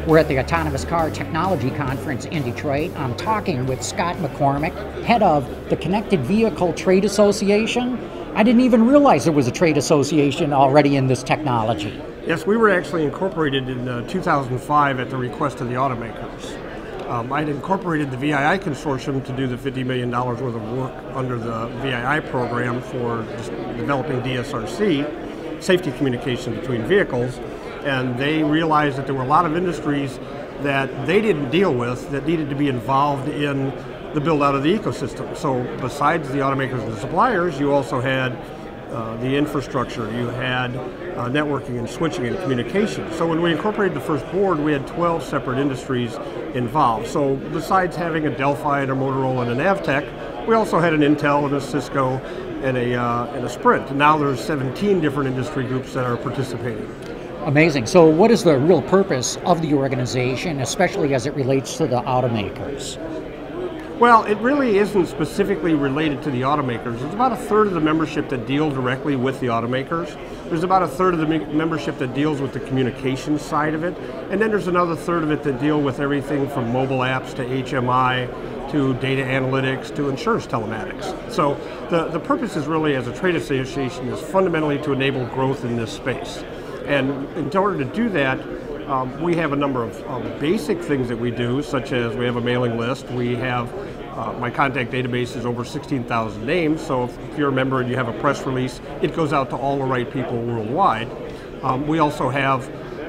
We're at the Autonomous Car Technology Conference in Detroit. I'm talking with Scott McCormick, head of the Connected Vehicle Trade Association. I didn't even realize there was a trade association already in this technology. Yes, we were actually incorporated in 2005 at the request of the automakers. I'd incorporated the VII consortium to do the $50 million worth of work under the VII program for developing DSRC, safety communication between vehicles, and they realized that there were a lot of industries that they didn't deal with that needed to be involved in the build out of the ecosystem. So besides the automakers and the suppliers, you also had the infrastructure, you had networking and switching and communication. So when we incorporated the first board, we had 12 separate industries involved. So besides having a Delphi and a Motorola and a Navtech, we also had an Intel and a Cisco and a Sprint. And now there's 17 different industry groups that are participating. Amazing. So what is the real purpose of the organization, especially as it relates to the automakers? Well, it really isn't specifically related to the automakers. There's about a third of the membership that deal directly with the automakers. There's about a third of the membership that deals with the communications side of it. And then there's another third of it that deal with everything from mobile apps to HMI to data analytics to insurance telematics. So the purpose is really, as a trade association, is fundamentally to enable growth in this space. And in order to do that, we have a number of basic things that we do, such as we have a mailing list. We have, my contact database is over 16,000 names, so if you're a member and you have a press release, it goes out to all the right people worldwide. We also have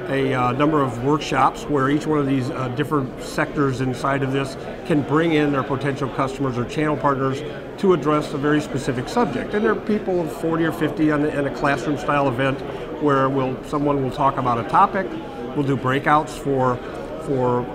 a number of workshops where each one of these different sectors inside of this can bring in their potential customers or channel partners to address a very specific subject. And there are people of 40 or 50 in a classroom style event where someone will talk about a topic. We'll do breakouts for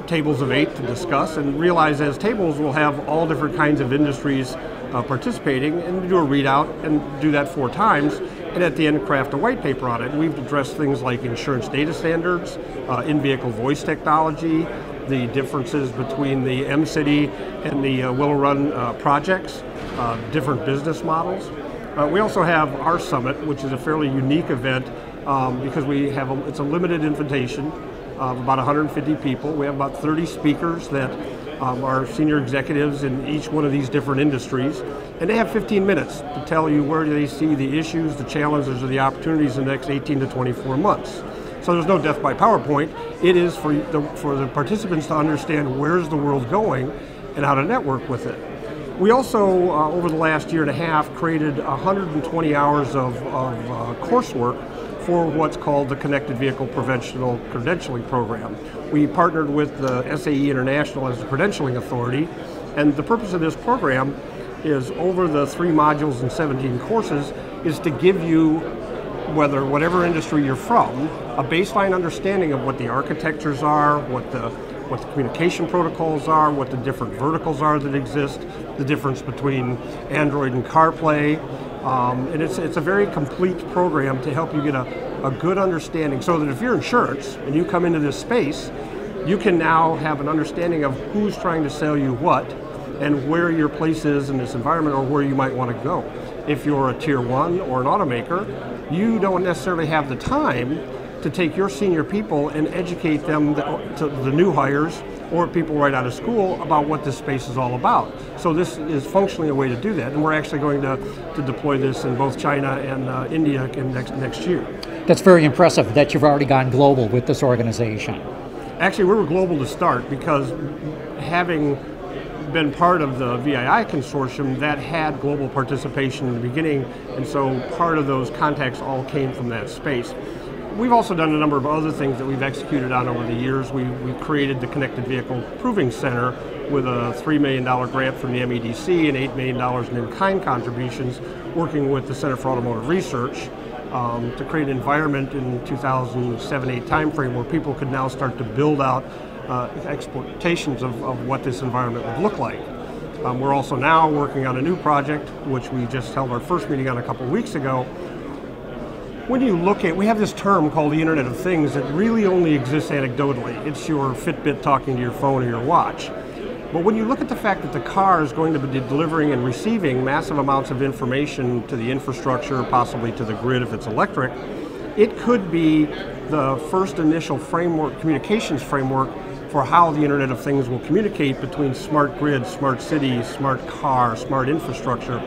tables of 8 to discuss, and realize as tables we'll have all different kinds of industries participating, and do a readout and do that 4 times, and at the end craft a white paper on it. And we've addressed things like insurance data standards, in-vehicle voice technology, the differences between the M-City and the Willow Run projects, different business models. We also have our summit, which is a fairly unique event because it's a limited invitation of about 150 people. We have about 30 speakers that are senior executives in each one of these different industries, and they have 15 minutes to tell you where they see the issues, the challenges, or the opportunities in the next 18 to 24 months. So there's no death by PowerPoint. It is for the participants to understand where's the world going and how to network with it. We also, over the last year and a half, created 120 hours of coursework for what's called the Connected Vehicle Professional Credentialing Program. We partnered with the SAE International as the credentialing authority, and the purpose of this program is, over the 3 modules and 17 courses, is to give you, whatever industry you're from, a baseline understanding of what the architectures are, what the communication protocols are, what the different verticals are that exist, the difference between Android and CarPlay. And it's a very complete program to help you get a good understanding, so that if you're insurance and you come into this space, you can now have an understanding of who's trying to sell you what and where your place is in this environment, or where you might want to go. If you're a tier 1 or an automaker, you don't necessarily have the time to take your senior people and educate them, to the new hires or people right out of school, about what this space is all about. So this is functionally a way to do that, and we're actually going to deploy this in both China and India next year. That's very impressive that you've already gone global with this organization. Actually, we were global to start, because having been part of the VII consortium, that had global participation in the beginning, and so part of those contacts all came from that space. We've also done a number of other things that we've executed on over the years. We created the Connected Vehicle Proving Center with a $3 million grant from the MEDC and $8 million in in-kind contributions, working with the Center for Automotive Research to create an environment in 2007-8 timeframe where people could now start to build out expectations of what this environment would look like. We're also now working on a new project, which we just held our first meeting on a couple of weeks ago. When you look at, we have this term called the Internet of Things that really only exists anecdotally. It's your Fitbit talking to your phone or your watch. But when you look at the fact that the car is going to be delivering and receiving massive amounts of information to the infrastructure, possibly to the grid if it's electric, it could be the first initial framework, communications framework, for how the Internet of Things will communicate between smart grids, smart cities, smart cars, smart infrastructure.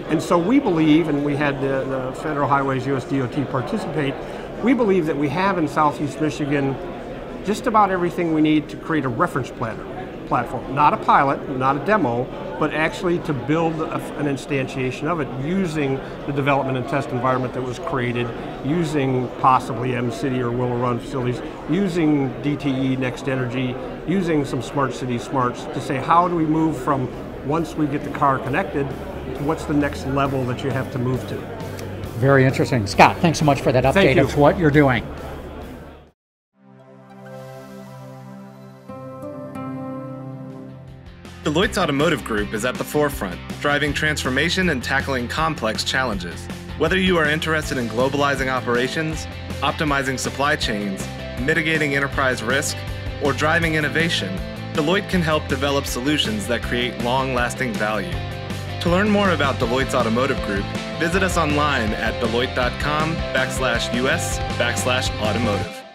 And so we believe, and we had the Federal Highways US DOT participate, we believe that we have in Southeast Michigan just about everything we need to create a reference platform. Not a pilot, not a demo, but actually to build an instantiation of it using the development and test environment that was created, using possibly M-City or Willow Run facilities, using DTE, Next Energy, using some smart city smarts to say, how do we move from once we get the car connected to what's the next level that you have to move to? Very interesting. Scott, thanks so much for that update of what you're doing. Deloitte's Automotive Group is at the forefront, driving transformation and tackling complex challenges. Whether you are interested in globalizing operations, optimizing supply chains, mitigating enterprise risk, or driving innovation, Deloitte can help develop solutions that create long-lasting value. To learn more about Deloitte's Automotive Group, visit us online at deloitte.com/US/automotive.